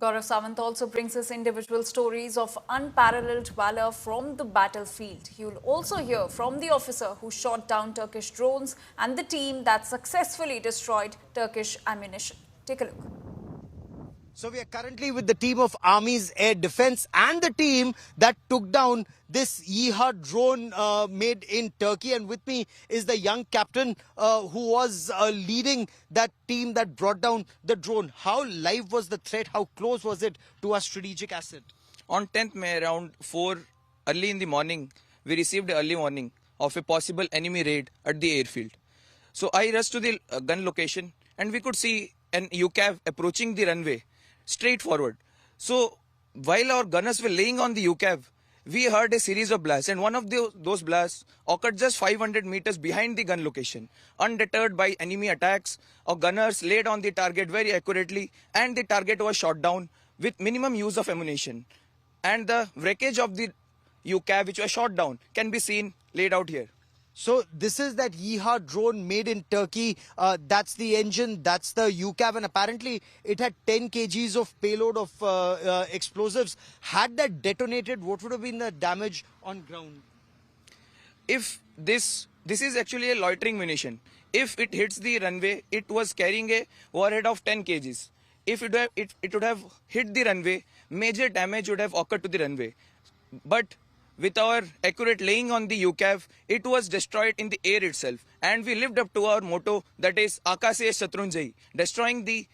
Gaurav Sawant also brings us individual stories of unparalleled valor from the battlefield. You'll also hear from the officer who shot down Turkish drones and the team that successfully destroyed Turkish ammunition. Take a look. So we are currently with the team of Army's Air Defense and the team that took down this Yeeha drone made in Turkey. And with me is the young captain who was leading that team that brought down the drone. How live was the threat? How close was it to our strategic asset? On 10th May, around 4 early in the morning, we received an early warning of a possible enemy raid at the airfield. So I rushed to the gun location and we could see an UCAV approaching the runway straight forward. So while our gunners were laying on the UCAV, we heard a series of blasts, and one of those blasts occurred just 500 meters behind the gun location. Undeterred by enemy attacks, our gunners laid on the target very accurately, and the target was shot down with minimum use of ammunition. And the wreckage of the UCAV which was shot down can be seen laid out here. So this is that Yeeha drone made in Turkey. That's the engine, that's the UCAV, and apparently it had 10 kgs of payload of explosives. Had that detonated, what would have been the damage on ground? If this is actually a loitering munition. If it hits the runway, it was carrying a warhead of 10 kgs. If it would have hit the runway, major damage would have occurred to the runway. But with our accurate laying on the UCAV, it was destroyed in the air itself. And we lived up to our motto, that is Akase Shatrunjai, destroying the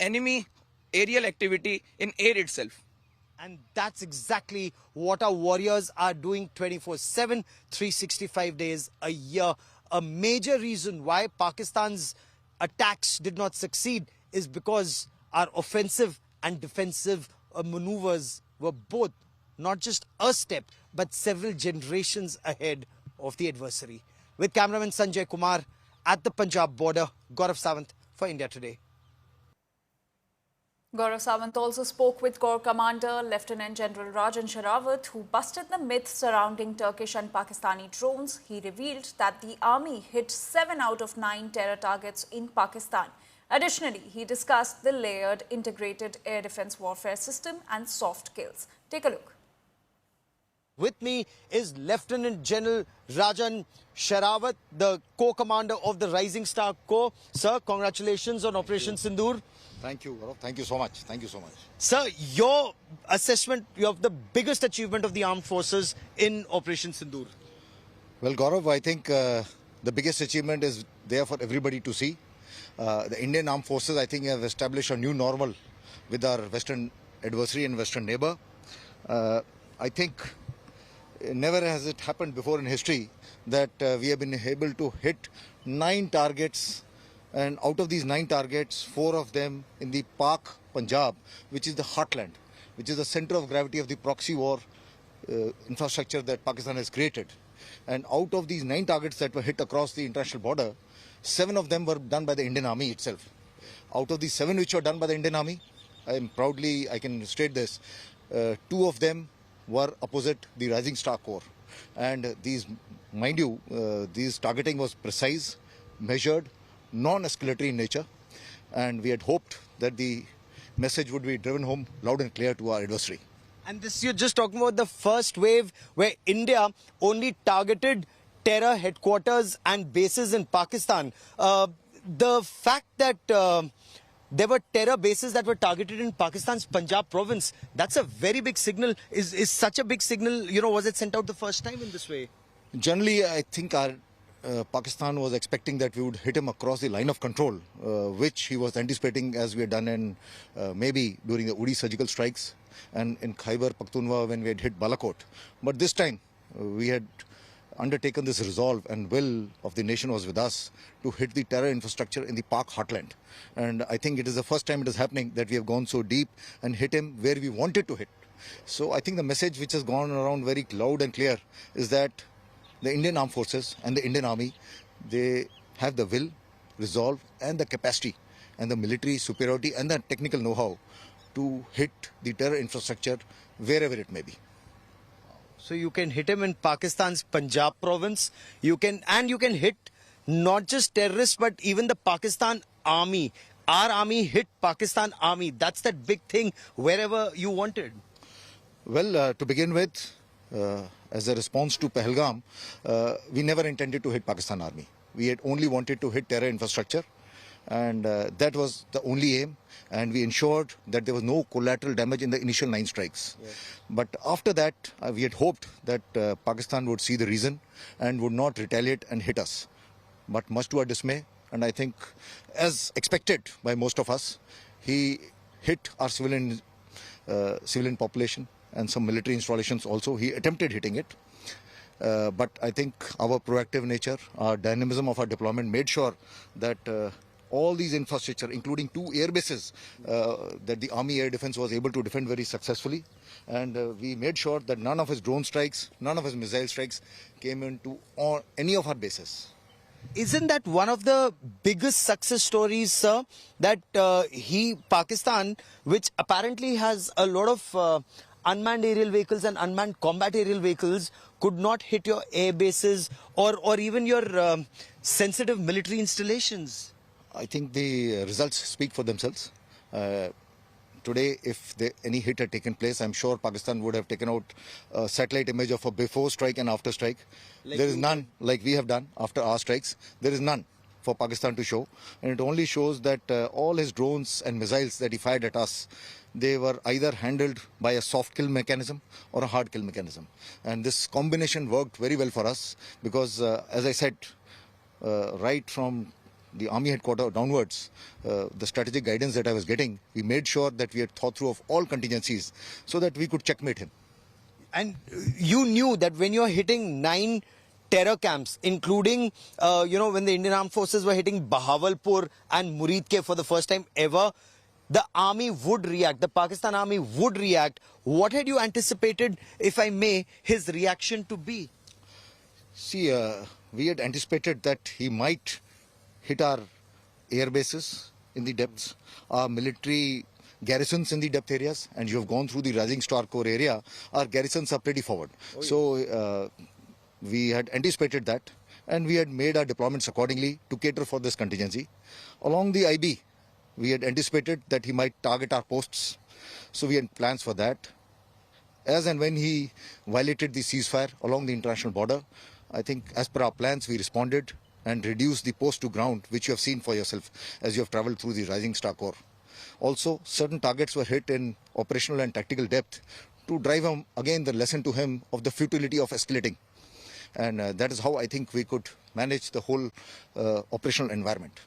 enemy aerial activity in air itself. And that's exactly what our warriors are doing 24/7, 365 days a year. A major reason why Pakistan's attacks did not succeed is because our offensive and defensive maneuvers were both not just a step, but several generations ahead of the adversary. With cameraman Sanjay Kumar at the Punjab border, Gaurav Sawant for India Today. Gaurav Sawant also spoke with Corps Commander Lieutenant General Rajan Sherawat, who busted the myth surrounding Turkish and Pakistani drones. He revealed that the army hit 7 out of 9 terror targets in Pakistan. Additionally, he discussed the layered integrated air defense warfare system and soft kills. Take a look. With me is Lieutenant General Rajan Sherawat, the co-commander of the Rising Star Corps. Sir, congratulations on Operation Sindoor. Thank you, Gaurav. Thank you so much. Thank you so much. Sir, your assessment of the biggest achievement of the armed forces in Operation Sindoor. Well, Gaurav, I think the biggest achievement is there for everybody to see. The Indian Armed Forces, I think, have established a new normal with our Western adversary and Western neighbor. I think never has it happened before in history that we have been able to hit 9 targets, and out of these 9 targets, 4 of them in the Pak, Punjab, which is the heartland, which is the center of gravity of the proxy war infrastructure that Pakistan has created. And out of these 9 targets that were hit across the international border, 7 of them were done by the Indian Army itself. Out of these 7 which were done by the Indian Army, I can state this, 2 of them were opposite the Rising Star Corps. And these, mind you, these targeting was precise, measured, non-escalatory in nature, and we had hoped that the message would be driven home loud and clear to our adversary. And this, you're just talking about the first wave where India only targeted terror headquarters and bases in Pakistan. The fact that there were terror bases that were targeted in Pakistan's Punjab province, that's a very big signal. Is such a big signal, was it sent out the first time in this way? Generally, I think our Pakistan was expecting that we would hit him across the line of control, which he was anticipating, as we had done in maybe during the Uri surgical strikes and in Khyber Pakhtunkhwa when we had hit Balakot. But this time we had undertaken this resolve, and will of the nation was with us to hit the terror infrastructure in the Pak heartland. And I think it is the first time it is happening that we have gone so deep and hit him where we wanted to hit. So I think the message which has gone around very loud and clear is that the Indian Armed Forces and the Indian Army, they have the will, resolve and the capacity and the military superiority and the technical know-how to hit the terror infrastructure wherever it may be. So you can hit him in Pakistan's Punjab province. You can hit not just terrorists, but even the Pakistan army. our army hit Pakistan army. That's that big thing wherever you wanted. Well, to begin with, as a response to Pahalgam, we never intended to hit Pakistan army. We had only wanted to hit terror infrastructure, and that was the only aim. And we ensured that there was no collateral damage in the initial 9 strikes. Yes. But after that, we had hoped that Pakistan would see the reason and would not retaliate and hit us. But much to our dismay, and I think as expected by most of us, he hit our civilian population and some military installations also. He attempted hitting it. But I think our proactive nature, our dynamism of our deployment made sure that all these infrastructure, including 2 air bases, that the Army Air Defence was able to defend very successfully. And we made sure that none of his drone strikes, none of his missile strikes came into any of our bases. Isn't that one of the biggest success stories, sir? That Pakistan, which apparently has a lot of unmanned aerial vehicles and unmanned combat aerial vehicles, could not hit your air bases or even your sensitive military installations. I think the results speak for themselves. Today, if any hit had taken place, I'm sure Pakistan would have taken out a satellite image of a before strike and after strike. There is none, like we have done after our strikes. There is none for Pakistan to show. And it only shows that all his drones and missiles that he fired at us, they were either handled by a soft kill mechanism or a hard kill mechanism. And this combination worked very well for us because, as I said, right from the army headquarters downwards, the strategic guidance that I was getting, we made sure that we had thought through of all contingencies so that we could checkmate him. And you knew that when you're hitting 9 terror camps, including, when the Indian Armed Forces were hitting Bahawalpur and Muridke for the first time ever, the army would react, the Pakistan army would react. What had you anticipated, if I may, his reaction to be? See, we had anticipated that he might hit our air bases in the depths, our military garrisons in the depth areas, and you have gone through the Rising Star Corps area. Our garrisons are pretty forward. Oh, yeah. So we had anticipated that, and we had made our deployments accordingly to cater for this contingency. Along the IB, we had anticipated that he might target our posts, so we had plans for that. As and when he violated the ceasefire along the international border, I think as per our plans, we responded and reduced the post to ground, which you have seen for yourself as you have travelled through the Rising Star Corps. Also, certain targets were hit in operational and tactical depth to drive home again the lesson to him of the futility of escalating. And that is how I think we could manage the whole operational environment.